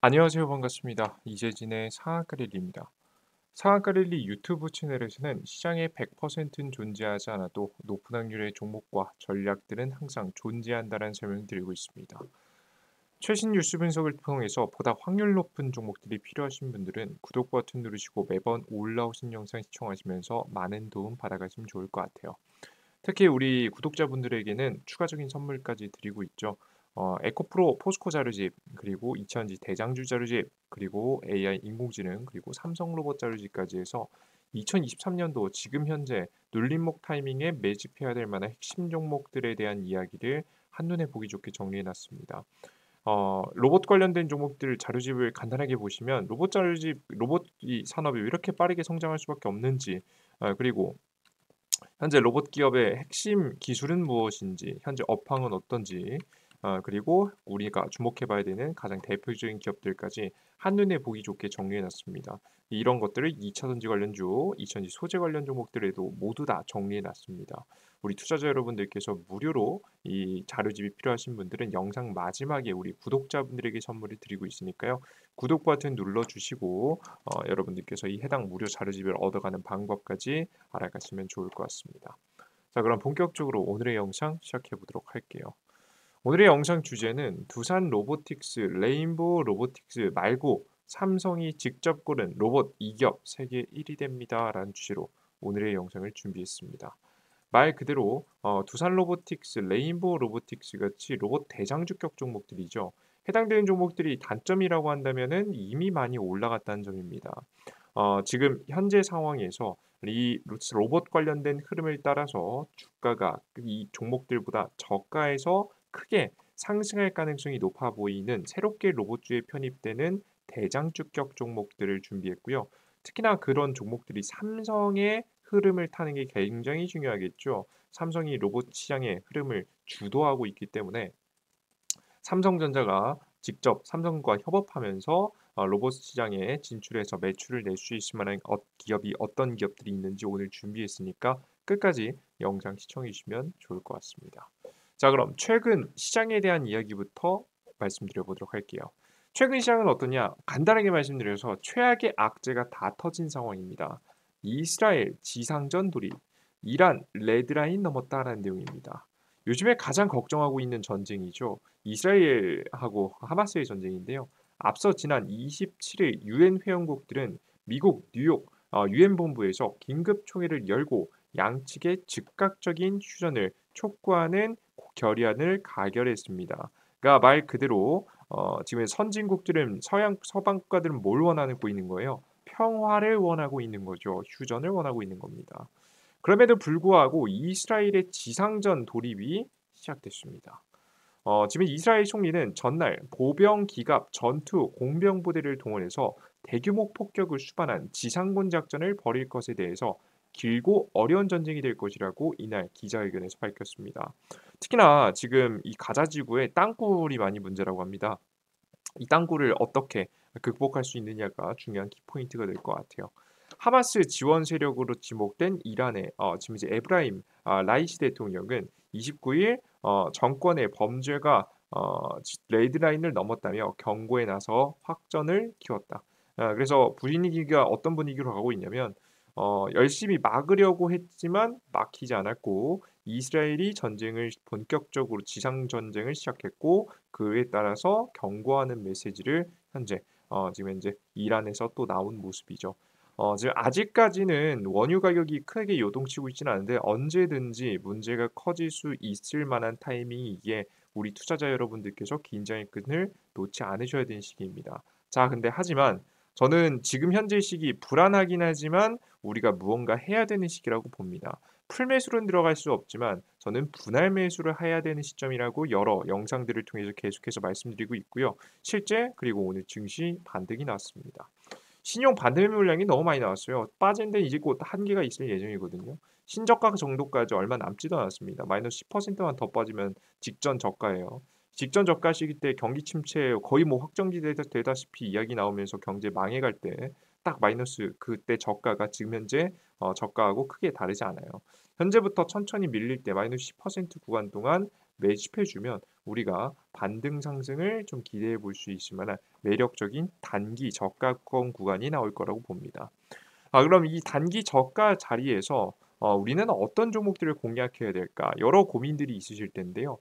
안녕하세요. 반갑습니다. 이재진의 상한가릴리입니다. 상한가릴리 유튜브 채널에서는 시장의 100%는 존재하지 않아도 높은 확률의 종목과 전략들은 항상 존재한다는 설명을 드리고 있습니다. 최신 뉴스 분석을 통해서 보다 확률 높은 종목들이 필요하신 분들은 구독 버튼 누르시고 매번 올라오신 영상 시청하시면서 많은 도움 받아가시면 좋을 것 같아요. 특히 우리 구독자분들에게는 추가적인 선물까지 드리고 있죠. 에코프로 포스코 자료집, 그리고 이천지 대장주 자료집, 그리고 AI 인공지능, 그리고 삼성 로봇 자료집까지 해서 2023년도 지금 현재 눌림목 타이밍에 매집해야 될 만한 핵심 종목들에 대한 이야기를 한눈에 보기 좋게 정리해 놨습니다. 로봇 관련된 종목들 자료집을 간단하게 보시면 로봇 자료집, 로봇 이 산업이 왜 이렇게 빠르게 성장할 수밖에 없는지, 그리고 현재 로봇 기업의 핵심 기술은 무엇인지, 현재 업황은 어떤지, 그리고 우리가 주목해 봐야 되는 가장 대표적인 기업들까지 한눈에 보기 좋게 정리해 놨습니다. 이런 것들을 2차 전지 관련주, 2차전지 소재 관련 종목들에도 모두 다 정리해 놨습니다. 우리 투자자 여러분들께서 무료로 이 자료집이 필요하신 분들은 영상 마지막에 우리 구독자분들에게 선물을 드리고 있으니까요. 구독 버튼 눌러주시고 여러분들께서 이 해당 무료 자료집을 얻어가는 방법까지 알아가시면 좋을 것 같습니다. 자, 그럼 본격적으로 오늘의 영상 시작해 보도록 할게요. 오늘의 영상 주제는 두산 로보틱스, 레인보우 로보틱스 말고 삼성이 직접 고른 로봇 2기업 세계 1위 됩니다라는 주제로 오늘의 영상을 준비했습니다. 말 그대로 두산 로보틱스, 레인보우 로보틱스 같이 로봇 대장주격 종목들이죠. 해당되는 종목들이 단점이라고 한다면은 이미 많이 올라갔다는 점입니다. 지금 현재 상황에서 이 로봇 관련된 흐름을 따라서 주가가 이 종목들보다 저가에서 크게 상승할 가능성이 높아 보이는 새롭게 로봇주에 편입되는 대장주격 종목들을 준비했고요. 특히나 그런 종목들이 삼성의 흐름을 타는 게 굉장히 중요하겠죠. 삼성이 로봇 시장의 흐름을 주도하고 있기 때문에 삼성전자가 직접 삼성과 협업하면서 로봇 시장에 진출해서 매출을 낼 수 있을 만한 기업이 어떤 기업들이 있는지 오늘 준비했으니까 끝까지 영상 시청해 주시면 좋을 것 같습니다. 자, 그럼 최근 시장에 대한 이야기부터 말씀드려 보도록 할게요. 최근 시장은 어떠냐? 간단하게 말씀드려서 최악의 악재가 다 터진 상황입니다. 이스라엘 지상전 돌입, 이란 레드라인 넘었다라는 내용입니다. 요즘에 가장 걱정하고 있는 전쟁이죠. 이스라엘하고 하마스의 전쟁인데요. 앞서 지난 27일 유엔 회원국들은 미국 뉴욕 유엔 본부에서 긴급 총회를 열고 양측의 즉각적인 휴전을 촉구하는 결의안을 가결했습니다. 그러니까 말 그대로 지금 선진국들은 서방 국가들은 뭘 원하고 있는 거예요? 평화를 원하고 있는 거죠. 휴전을 원하고 있는 겁니다. 그럼에도 불구하고 이스라엘의 지상전 돌입이 시작됐습니다. 지금 이스라엘 총리는 전날 보병 기갑 전투 공병 부대를 동원해서 대규모 폭격을 수반한 지상군 작전을 벌일 것에 대해서 길고 어려운 전쟁이 될 것이라고 이날 기자회견에서 밝혔습니다. 특히나 지금 이 가자 지구에 땅굴이 많이 문제라고 합니다. 이 땅굴을 어떻게 극복할 수 있느냐가 중요한 키포인트가 될 것 같아요. 하마스 지원 세력으로 지목된 이란의 지금 이제 에브라임 라이시 대통령은 29일 정권의 범죄가 레드라인을 넘었다며 경고에 나서 확전을 키웠다. 그래서 분위기가 어떤 분위기로 가고 있냐면 열심히 막으려고 했지만 막히지 않았고 이스라엘이 전쟁을 본격적으로 지상 전쟁을 시작했고 그에 따라서 경고하는 메시지를 현재 지금 현재 이란에서 또 나온 모습이죠. 지금 아직까지는 원유 가격이 크게 요동치고 있지는 않은데 언제든지 문제가 커질 수 있을 만한 타이밍이기에 우리 투자자 여러분들께서 긴장의 끈을 놓지 않으셔야 되는 시기입니다. 자, 근데 하지만 저는 지금 현재 시기 불안하긴 하지만 우리가 무언가 해야 되는 시기라고 봅니다. 풀매수는 들어갈 수 없지만 저는 분할 매수를 해야 되는 시점이라고 여러 영상들을 통해서 계속해서 말씀드리고 있고요. 실제 그리고 오늘 증시 반등이 나왔습니다. 신용 반대 물량이 너무 많이 나왔어요. 빠진 데는 이제 곧 한계가 있을 예정이거든요. 신저가 정도까지 얼마 남지도 않았습니다. 마이너스 10%만 더 빠지면 직전 저가예요. 직전 저가 시기 때 경기 침체 거의 뭐 확정지 되다시피 이야기 나오면서 경제 망해갈 때 딱 마이너스 그때 저가가 지금 현재 저가하고 크게 다르지 않아요. 현재부터 천천히 밀릴 때 마이너스 10% 구간 동안 매집해 주면 우리가 반등 상승을 좀 기대해 볼 수 있을 만한 매력적인 단기 저가권 구간이 나올 거라고 봅니다. 그럼 이 단기 저가 자리에서 우리는 어떤 종목들을 공략해야 될까? 여러 고민들이 있으실 텐데요.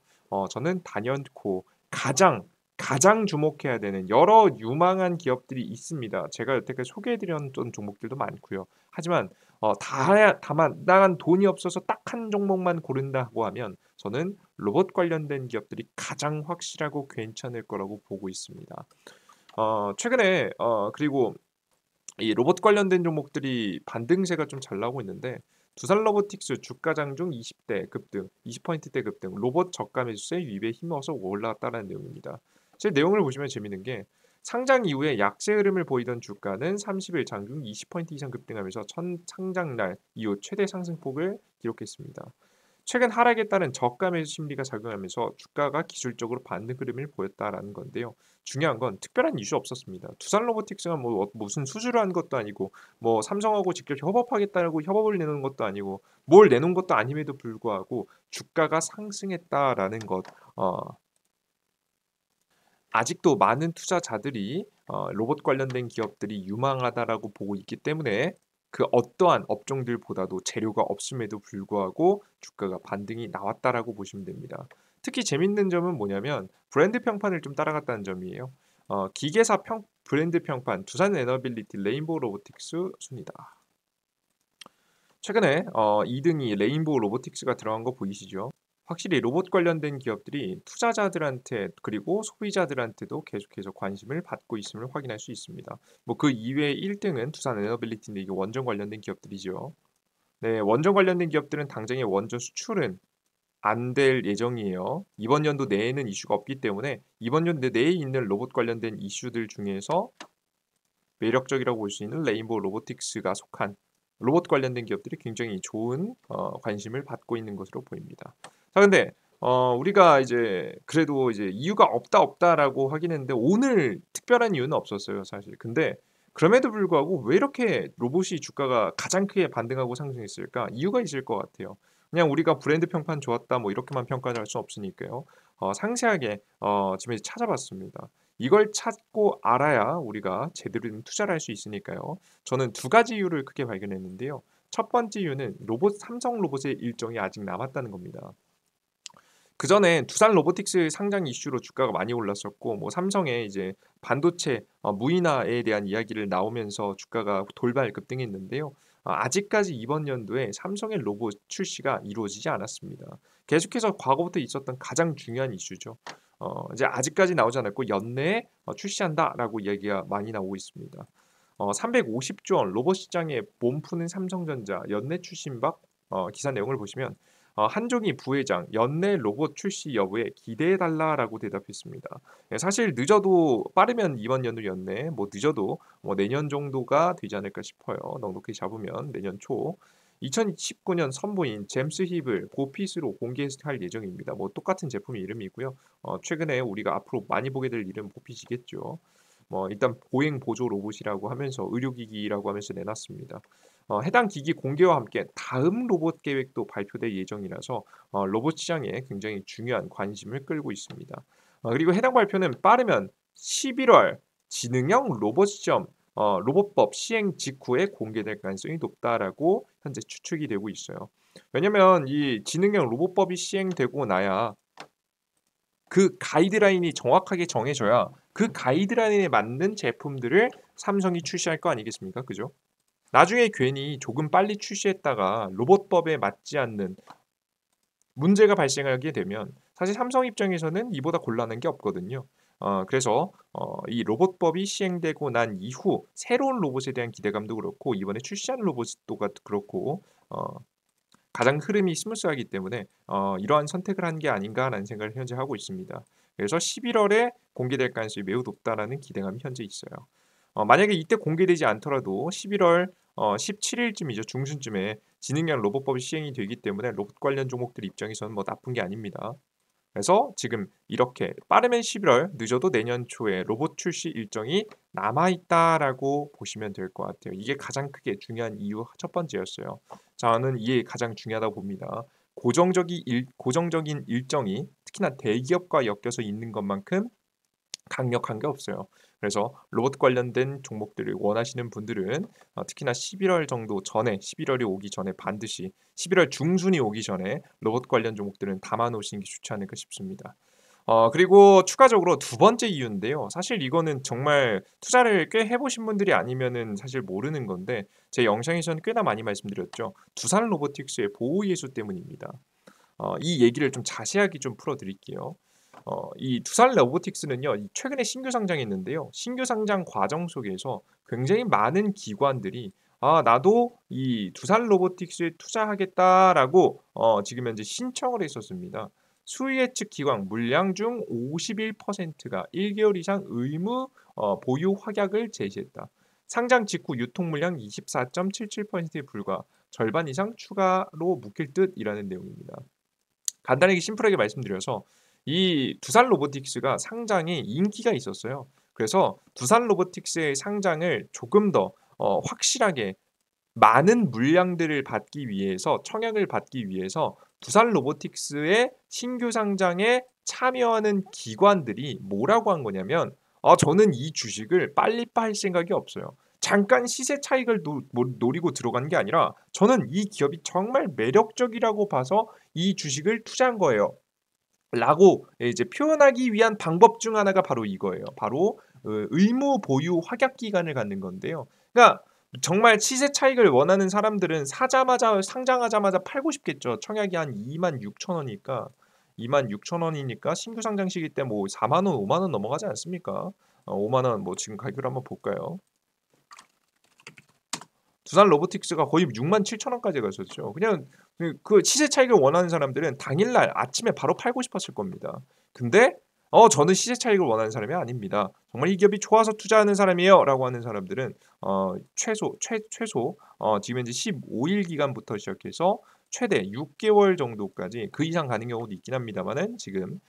저는 단연코 가장 주목해야 되는 여러 유망한 기업들이 있습니다. 제가 여태까지 소개해 드렸던 종목들도 많고요. 하지만 다만 난 돈이 없어서 딱 한 종목만 고른다고 하면 저는 로봇 관련된 기업들이 가장 확실하고 괜찮을 거라고 보고 있습니다. 최근에 그리고 이 로봇 관련된 종목들이 반등세가 좀 잘 나오고 있는데 두산 로보틱스 주가 장중 20대 급등, 20%대 급등, 로봇 저가 매수세 유입에 힘입어서 올라왔다는 내용입니다. 제 내용을 보시면 재밌는 게 상장 이후에 약세 흐름을 보이던 주가는 30일 장중 20% 이상 급등하면서 첫 상장날 이후 최대 상승폭을 기록했습니다. 최근 하락에 따른 저가 매수 심리가 작용하면서 주가가 기술적으로 반등 흐름을 보였다라는 건데요. 중요한 건 특별한 이슈 없었습니다. 두산 로보틱스가 뭐 무슨 수주를 한 것도 아니고 뭐 삼성하고 직접 협업하겠다고 협업을 내놓은 것도 아니고 뭘 내놓은 것도 아님에도 불구하고 주가가 상승했다라는 것. 아직도 많은 투자자들이 로봇 관련된 기업들이 유망하다라고 보고 있기 때문에 그 어떠한 업종들보다도 재료가 없음에도 불구하고 주가가 반등이 나왔다라고 보시면 됩니다. 특히 재밌는 점은 뭐냐면 브랜드 평판을 좀 따라갔다는 점이에요. 기계사 브랜드 평판 두산 에너빌리티 레인보우 로보틱스 순이다. 최근에 2등이 레인보우 로보틱스가 들어간 거 보이시죠? 확실히 로봇 관련된 기업들이 투자자들한테 그리고 소비자들한테도 계속해서 관심을 받고 있음을 확인할 수 있습니다. 뭐 그 이외에 1등은 두산 에너빌리티인데 이게 원전 관련된 기업들이죠. 네, 원전 관련된 기업들은 당장의 원전 수출은 안 될 예정이에요. 이번 연도 내에는 이슈가 없기 때문에 이번 연도 내에 있는 로봇 관련된 이슈들 중에서 매력적이라고 볼 수 있는 레인보우 로보틱스가 속한 로봇 관련된 기업들이 굉장히 좋은 관심을 받고 있는 것으로 보입니다. 자, 근데 우리가 이제 그래도 이제 이유가 없다라고 하긴 했는데 오늘 특별한 이유는 없었어요, 사실. 근데 그럼에도 불구하고 왜 이렇게 로봇이 주가가 가장 크게 반등하고 상승했을까? 이유가 있을 것 같아요. 그냥 우리가 브랜드 평판 좋았다 뭐 이렇게만 평가를 할 수 없으니까요. 상세하게 지금 찾아봤습니다. 이걸 찾고 알아야 우리가 제대로 된 투자를 할 수 있으니까요. 저는 두 가지 이유를 크게 발견했는데요. 첫 번째 이유는 삼성 로봇의 일정이 아직 남았다는 겁니다. 그전에 두산 로보틱스 상장 이슈로 주가가 많이 올랐었고 뭐 삼성의 이제 반도체 무인화에 대한 이야기를 나오면서 주가가 돌발 급등했는데요. 아직까지 이번 연도에 삼성의 로봇 출시가 이루어지지 않았습니다. 계속해서 과거부터 있었던 가장 중요한 이슈죠. 이제 아직까지 나오지 않았고 연내에 출시한다라고 이야기가 많이 나오고 있습니다. 350조 원 로봇 시장에 몸푸는 삼성전자 연내 출신박 기사 내용을 보시면 한종희 부회장 연내 로봇 출시 여부에 기대해달라라고 대답했습니다. 사실 늦어도 빠르면 이번 연도 연내, 뭐 늦어도 뭐 내년 정도가 되지 않을까 싶어요. 넉넉히 잡으면 내년 초. 2019년 선보인 잼스 힙을 고핏으로 공개할 예정입니다. 뭐 똑같은 제품 이름이고요. 최근에 우리가 앞으로 많이 보게 될 이름 보핏이겠죠. 뭐 일단 보행 보조 로봇이라고 하면서 의료기기라고 하면서 내놨습니다. 해당 기기 공개와 함께 다음 로봇 계획도 발표될 예정이라서 로봇 시장에 굉장히 중요한 관심을 끌고 있습니다. 그리고 해당 발표는 빠르면 11월 지능형 로봇 시험 로봇법 시행 직후에 공개될 가능성이 높다라고 현재 추측이 되고 있어요. 왜냐면 이 지능형 로봇법이 시행되고 나야 그 가이드라인이 정확하게 정해져야 그 가이드라인에 맞는 제품들을 삼성이 출시할 거 아니겠습니까? 그죠? 나중에 괜히 조금 빨리 출시했다가 로봇법에 맞지 않는 문제가 발생하게 되면 사실 삼성 입장에서는 이보다 곤란한 게 없거든요. 그래서 이 로봇법이 시행되고 난 이후 새로운 로봇에 대한 기대감도 그렇고 이번에 출시한 로봇도 그렇고 가장 흐름이 스무스하기 때문에 이러한 선택을 한 게 아닌가라는 생각을 현재 하고 있습니다. 그래서 11월에 공개될 가능성이 매우 높다라는 기대감이 현재 있어요. 만약에 이때 공개되지 않더라도 11월 17일쯤이죠. 중순쯤에 지능형 로봇법이 시행이 되기 때문에 로봇 관련 종목들 입장에서는 뭐 나쁜 게 아닙니다. 그래서 지금 이렇게 빠르면 11월, 늦어도 내년 초에 로봇 출시 일정이 남아 있다라고 보시면 될 것 같아요. 이게 가장 크게 중요한 이유 첫 번째였어요. 저는 이게 가장 중요하다고 봅니다. 고정적인 일정이 특히나 대기업과 엮여서 있는 것만큼 강력한 게 없어요. 그래서 로봇 관련된 종목들을 원하시는 분들은 특히나 11월 정도 전에 11월이 오기 전에 반드시 11월 중순이 오기 전에 로봇 관련 종목들은 담아 놓으시는 게 좋지 않을까 싶습니다. 그리고 추가적으로 두 번째 이유인데요. 사실 이거는 정말 투자를 꽤 해보신 분들이 아니면은 사실 모르는 건데 제 영상에서는 꽤나 많이 말씀드렸죠. 두산 로보틱스의 보호 예수 때문입니다. 이 얘기를 좀 자세하게 좀 풀어드릴게요. 이 두산 로보틱스는요, 최근에 신규 상장했는데요. 신규 상장 과정 속에서 굉장히 많은 기관들이 나도 이 두산 로보틱스에 투자하겠다라고 지금 현재 신청을 했었습니다. 수의예측 기관 물량 중 51%가 1개월 이상 의무 보유 확약을 제시했다. 상장 직후 유통 물량 24.77%에 불과 절반 이상 추가로 묶일 듯이라는 내용입니다. 간단하게 심플하게 말씀드려서 이 두산 로보틱스가 상장에 인기가 있었어요. 그래서 두산 로보틱스의 상장을 조금 더 확실하게 많은 물량들을 받기 위해서 청약을 받기 위해서 두산 로보틱스의 신규 상장에 참여하는 기관들이 뭐라고 한 거냐면 저는 이 주식을 빨리 팔 생각이 없어요. 잠깐 시세 차익을 노리고 들어간 게 아니라 저는 이 기업이 정말 매력적이라고 봐서 이 주식을 투자한 거예요. 라고 이제 표현하기 위한 방법 중 하나가 바로 이거예요. 바로 의무 보유 확약 기간을 갖는 건데요. 그러니까 정말 시세 차익을 원하는 사람들은 사자마자 상장하자마자 팔고 싶겠죠. 청약이 한 26,000원이니까 26,000원이니까 신규 상장 시기 때 뭐 4만 원, 5만 원 넘어가지 않습니까? 5만 원 뭐 지금 가격을 한번 볼까요? 두산 로보틱스가 거의 67,000원까지 갔었죠. 그냥 그 시세 차익을 원하는 사람들은 당일날 아침에 바로 팔고 싶었을 겁니다. 근데 저는 시세 차익을 원하는 사람이 아닙니다. 정말 이 기업이 좋아서 투자하는 사람이에요라고 하는 사람들은 최소 지금 현재 15일 기간부터 시작해서 최대 6개월 정도까지 그 이상 가는 경우도 있긴 합니다만은 지금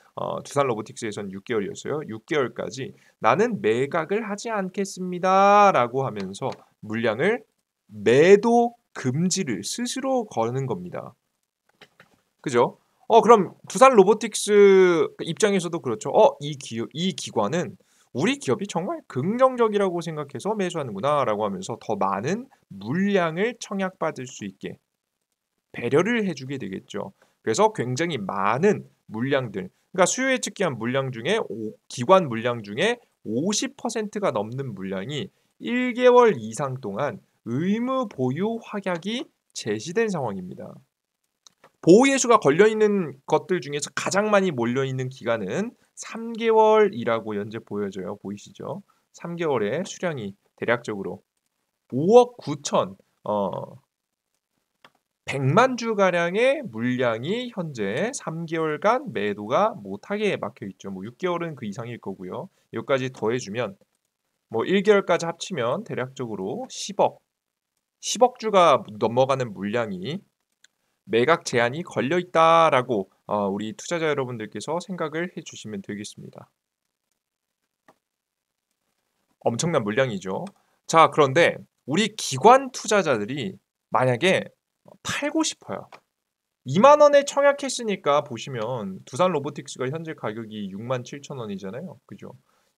두산 로보틱스에서는 6개월이었어요. 6개월까지 나는 매각을 하지 않겠습니다라고 하면서 물량을 매도 금지를 스스로 거는 겁니다. 그죠? 그럼 두산 로보틱스 입장에서도 그렇죠. 이 기관은 우리 기업이 정말 긍정적이라고 생각해서 매수하는구나라고 하면서 더 많은 물량을 청약받을 수 있게 배려를 해주게 되겠죠. 그래서 굉장히 많은 물량들, 그러니까 수요 예측 기한 물량 중에 기관 물량 중에 50%가 넘는 물량이 1개월 이상 동안 의무 보유 확약이 제시된 상황입니다. 보호 예수가 걸려 있는 것들 중에서 가장 많이 몰려 있는 기간은 3개월이라고 현재 보여져요. 보이시죠? 3개월의 수량이 대략적으로 5억 9천 100만 주 가량의 물량이 현재 3개월간 매도가 못하게 막혀 있죠. 뭐 6개월은 그 이상일 거고요. 여기까지 더해주면 뭐 1개월까지 합치면 대략적으로 10억 주가 넘어가는 물량이 매각 제한이 걸려 있다라고 우리 투자자 여러분들께서 생각을 해주시면 되겠습니다. 엄청난 물량이죠. 자, 그런데 우리 기관 투자자들이 만약에 팔고 싶어요. 2만 원에 청약했으니까 보시면 두산 로보틱스가 현재 가격이 67,000원이잖아요. 그죠?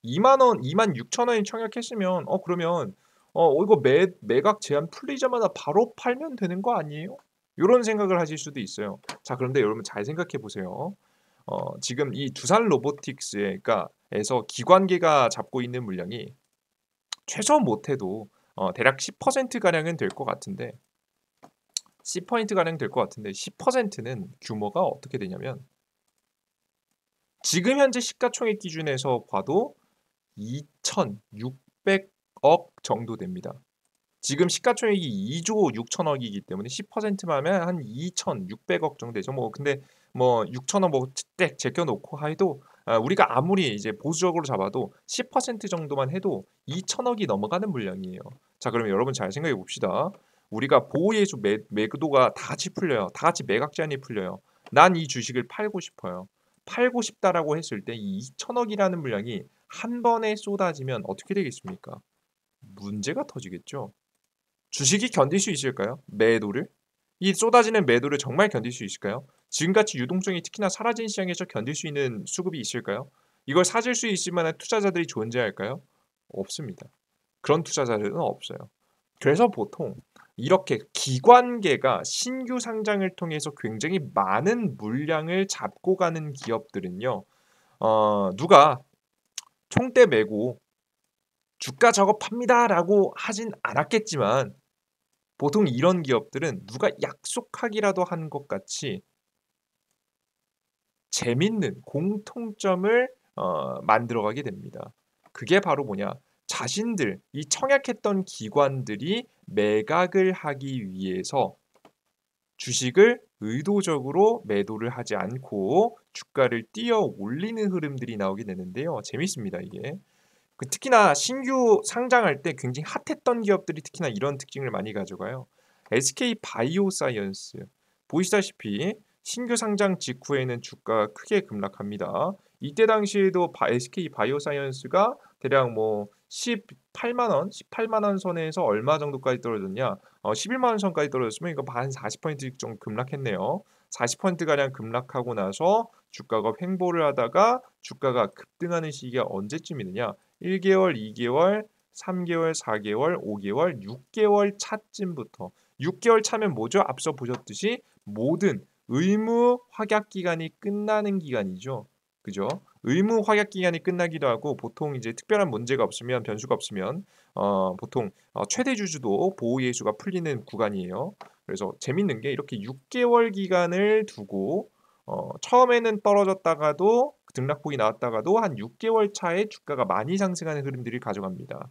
2만 원, 26,000원에 청약했으면 그러면 이거 매각 제한 풀리자마자 바로 팔면 되는 거 아니에요? 이런 생각을 하실 수도 있어요. 자, 그런데 여러분 잘 생각해 보세요. 지금 이 두산 로보틱스에 그러니까 에서 기관계가 잡고 있는 물량이 최소 못해도 대략 10% 가량은 될 것 같은데 10% 가량 될 것 같은데 10%는 규모가 어떻게 되냐면 지금 현재 시가총액 기준에서 봐도 2,600억 정도 됩니다. 지금 시가총액이 2조 6천억이기 때문에 10%만 하면 한 2,600억 정도 되죠. 뭐 근데 뭐 6천억 뭐딱 제껴놓고 해도 우리가 아무리 이제 보수적으로 잡아도 10% 정도만 해도 2천억이 넘어가는 물량이에요. 자, 그러면 여러분 잘 생각해 봅시다. 우리가 보호예수 매도가 다 같이 풀려요. 다 같이 매각 제한이 풀려요. 난 이 주식을 팔고 싶어요. 팔고 싶다라고 했을 때 이 2천억이라는 물량이 한 번에 쏟아지면 어떻게 되겠습니까? 문제가 터지겠죠. 주식이 견딜 수 있을까요? 매도를? 이 쏟아지는 매도를 정말 견딜 수 있을까요? 지금같이 유동성이 특히나 사라진 시장에서 견딜 수 있는 수급이 있을까요? 이걸 사줄 수 있을 만한 투자자들이 존재할까요? 없습니다. 그런 투자자들은 없어요. 그래서 보통 이렇게 기관계가 신규 상장을 통해서 굉장히 많은 물량을 잡고 가는 기업들은요. 누가 총대 메고 "주가 작업합니다."라고 하진 않았겠지만 보통 이런 기업들은 누가 약속하기라도 한 것 같이 재밌는 공통점을 만들어가게 됩니다. 그게 바로 뭐냐? 자신들 이 청약했던 기관들이 매각을 하기 위해서 주식을 의도적으로 매도를 하지 않고 주가를 띄어 올리는 흐름들이 나오게 되는데요. 재밌습니다 이게. 특히나 신규 상장할 때 굉장히 핫했던 기업들이 특히나 이런 특징을 많이 가져가요. SK 바이오사이언스 보시다시피 신규 상장 직후에는 주가가 크게 급락합니다. 이때 당시에도 SK 바이오사이언스가 대략 뭐 18만 원, 18만 원 선에서 얼마 정도까지 떨어졌냐? 11만 원 선까지 떨어졌으면 이거 한 40% 정도 급락했네요. 40% 가량 급락하고 나서 주가가 횡보를 하다가 주가가 급등하는 시기가 언제쯤이느냐? 1개월, 2개월, 3개월, 4개월, 5개월, 6개월 차쯤부터 6개월 차면 뭐죠? 앞서 보셨듯이 모든 의무 확약 기간이 끝나는 기간이죠. 그죠? 의무 확약 기간이 끝나기도 하고 보통 이제 특별한 문제가 없으면 변수가 없으면 보통 최대 주주도 보호 예수가 풀리는 구간이에요. 그래서 재밌는 게 이렇게 6개월 기간을 두고 처음에는 떨어졌다가도 등락폭이 나왔다가도 한 6개월 차에 주가가 많이 상승하는 흐름들을 가져갑니다.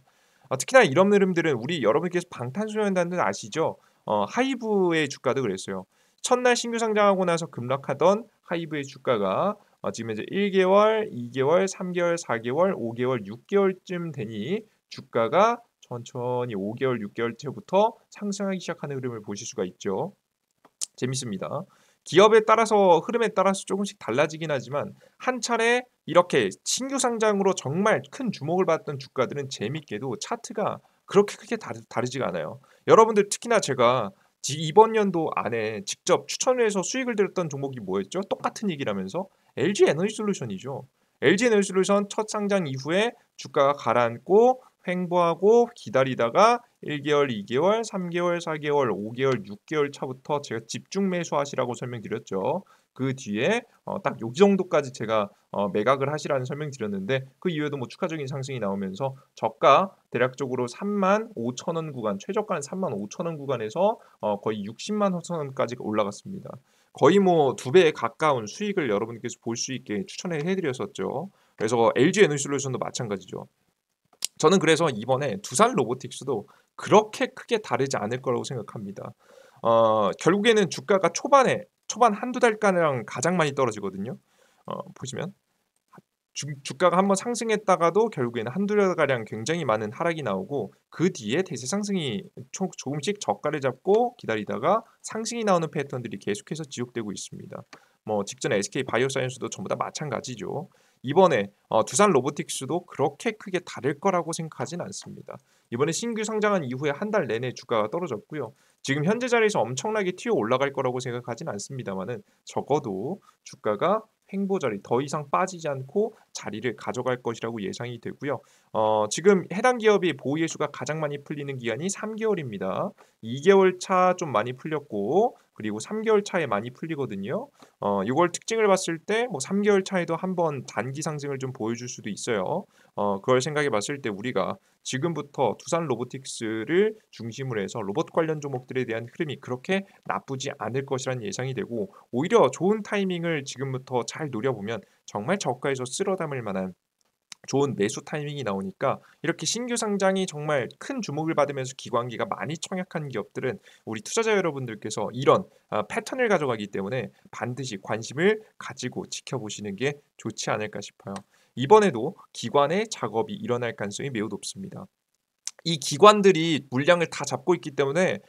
특히나 이런 흐름들은 우리 여러분께서 방탄소년단들 아시죠? 하이브의 주가도 그랬어요. 첫날 신규 상장하고 나서 급락하던 하이브의 주가가 지금 이제 1개월, 2개월, 3개월, 4개월, 5개월, 6개월쯤 되니 주가가 천천히 5개월, 6개월 때부터 상승하기 시작하는 흐름을 보실 수가 있죠. 재밌습니다. 기업에 따라서 흐름에 따라서 조금씩 달라지긴 하지만 한 차례 이렇게 신규 상장으로 정말 큰 주목을 받던 주가들은 재밌게도 차트가 그렇게 크게 다르지가 않아요. 여러분들 특히나 제가 이번 연도 안에 직접 추천을 해서 수익을 들었던 종목이 뭐였죠? 똑같은 얘기라면서 LG 에너지솔루션이죠. LG 에너지솔루션 첫 상장 이후에 주가가 가라앉고 횡보하고 기다리다가 1개월, 2개월, 3개월, 4개월, 5개월, 6개월 차부터 제가 집중 매수하시라고 설명드렸죠. 그 뒤에 딱 요 정도까지 제가 매각을 하시라는 설명드렸는데 그 이후에도 뭐 추가적인 상승이 나오면서 저가 대략적으로 35,000원 구간, 최저가는 35,000원 구간에서 거의 60만 원까지 올라갔습니다. 거의 뭐 2배에 가까운 수익을 여러분께서 볼 수 있게 추천을 해드렸었죠. 그래서 LG 에너지솔루션도 마찬가지죠. 저는 그래서 이번에 두산 로보틱스도 그렇게 크게 다르지 않을 거라고 생각합니다. 결국에는 주가가 초반 한두 달가량 가장 많이 떨어지거든요. 보시면 주가가 한번 상승했다가도 결국에는 한두 달가량 굉장히 많은 하락이 나오고 그 뒤에 대세 상승이 조금씩 저가를 잡고 기다리다가 상승이 나오는 패턴들이 계속해서 지속되고 있습니다. 뭐 직전 SK 바이오사이언스도 전부 다 마찬가지죠. 이번에 두산 로보틱스도 그렇게 크게 다를 거라고 생각하진 않습니다. 이번에 신규 상장한 이후에 한 달 내내 주가가 떨어졌고요. 지금 현재 자리에서 엄청나게 튀어 올라갈 거라고 생각하진 않습니다만은 적어도 주가가 횡보 자리 더 이상 빠지지 않고 자리를 가져갈 것이라고 예상이 되고요. 지금 해당 기업이 보유 예수가 가장 많이 풀리는 기간이 3개월입니다. 2개월 차 좀 많이 풀렸고 그리고 3개월 차에 많이 풀리거든요. 이걸 특징을 봤을 때 뭐 3개월 차에도 한번 단기 상승을 좀 보여줄 수도 있어요. 그걸 생각해 봤을 때 우리가 지금부터 두산 로보틱스를 중심으로 해서 로봇 관련 종목들에 대한 흐름이 그렇게 나쁘지 않을 것이라는 예상이 되고 오히려 좋은 타이밍을 지금부터 잘 노려보면 정말 저가에서 쓸어 담을 만한 좋은 매수 타이밍이 나오니까 이렇게 신규 상장이 정말 큰 주목을 받으면서 기관기가 많이 청약한 기업들은 우리 투자자 여러분들께서 이런 패턴을 가져가기 때문에 반드시 관심을 가지고 지켜보시는 게 좋지 않을까 싶어요. 이번에도 기관의 작업이 일어날 가능성이 매우 높습니다. 이 기관들이 물량을 다 잡고 있기 때문에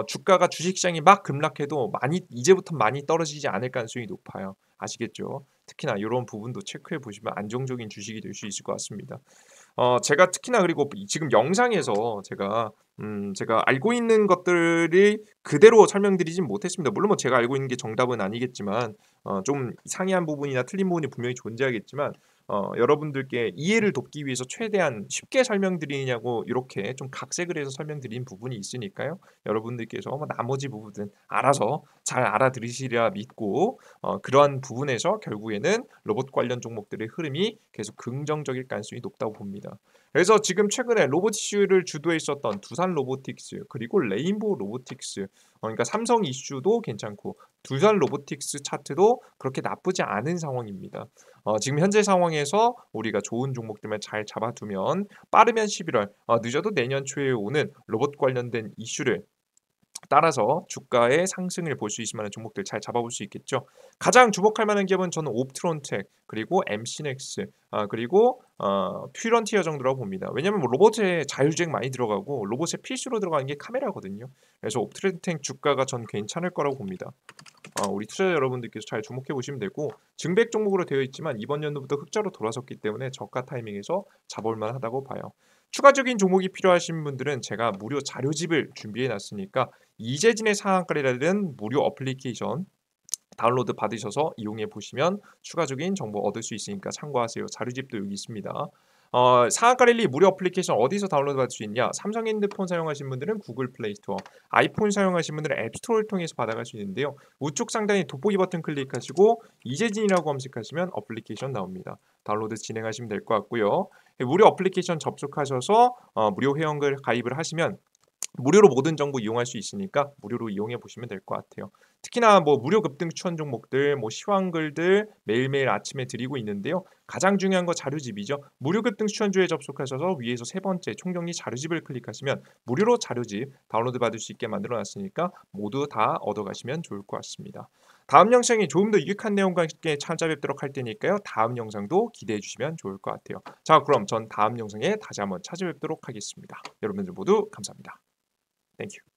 주가가 주식시장이 막 급락해도 이제부터 많이 떨어지지 않을 가능성이 높아요. 아시겠죠? 특히나 이런 부분도 체크해 보시면 안정적인 주식이 될 수 있을 것 같습니다. 제가 특히나 그리고 지금 영상에서 제가 제가 알고 있는 것들을 그대로 설명드리진 못했습니다. 물론 뭐 제가 알고 있는 게 정답은 아니겠지만 좀 상이한 부분이나 틀린 부분이 분명히 존재하겠지만 여러분들께 이해를 돕기 위해서 최대한 쉽게 설명드리냐고 이렇게 좀 각색을 해서 설명드린 부분이 있으니까요. 여러분들께서 뭐 나머지 부분은 알아서 잘 알아들으시리라 믿고 그러한 부분에서 결국에는 로봇 관련 종목들의 흐름이 계속 긍정적일 가능성이 높다고 봅니다. 그래서 지금 최근에 로봇 이슈를 주도해 있었던 두산 로보틱스 그리고 레인보우 로보틱스 그러니까 삼성 이슈도 괜찮고 두산 로보틱스 차트도 그렇게 나쁘지 않은 상황입니다. 지금 현재 상황에서 우리가 좋은 종목들만 잘 잡아두면 빠르면 11월, 늦어도 내년 초에 오는 로봇 관련된 이슈를 따라서 주가의 상승을 볼 수 있을 만한 종목들 잘 잡아볼 수 있겠죠. 가장 주목할 만한 기업은 저는 옵트론텍 그리고 엠시넥스 그리고 퓨런티어 정도라고 봅니다. 왜냐하면 뭐 로봇에 자율주행 많이 들어가고 로봇에 필수로 들어가는 게 카메라거든요. 그래서 옵트론텍 주가가 전 괜찮을 거라고 봅니다. 우리 투자자 여러분들께서 잘 주목해 보시면 되고 증백 종목으로 되어 있지만 이번 연도부터 흑자로 돌아섰기 때문에 저가 타이밍에서 잡아올 만하다고 봐요. 추가적인 종목이 필요하신 분들은 제가 무료 자료집을 준비해 놨으니까 이재진의 상한가라는 무료 어플리케이션 다운로드 받으셔서 이용해 보시면 추가적인 정보 얻을 수 있으니까 참고하세요. 자료집도 여기 있습니다. 상한가 랠리 무료 어플리케이션 어디서 다운로드 받을 수 있냐? 삼성 핸드폰 사용하시는 분들은 구글 플레이 스토어, 아이폰 사용하시는 분들은 앱 스토어를 통해서 받아갈 수 있는데요. 우측 상단에 돋보기 버튼 클릭하시고 이재진이라고 검색하시면 어플리케이션 나옵니다. 다운로드 진행하시면 될 것 같고요. 무료 어플리케이션 접속하셔서 무료 회원을 가입을 하시면 무료로 모든 정보 이용할 수 있으니까 무료로 이용해 보시면 될 것 같아요. 특히나 뭐 무료 급등 추천 종목들, 뭐 시황글들 매일매일 아침에 드리고 있는데요. 가장 중요한 거 자료집이죠. 무료 급등 추천주에 접속하셔서 위에서 세 번째 총정리 자료집을 클릭하시면 무료로 자료집 다운로드 받을 수 있게 만들어 놨으니까 모두 다 얻어가시면 좋을 것 같습니다. 다음 영상이 조금 더 유익한 내용과 함께 찾아뵙도록 할 테니까요. 다음 영상도 기대해 주시면 좋을 것 같아요. 자, 그럼 전 다음 영상에 다시 한번 찾아뵙도록 하겠습니다. 여러분들 모두 감사합니다. Thank you.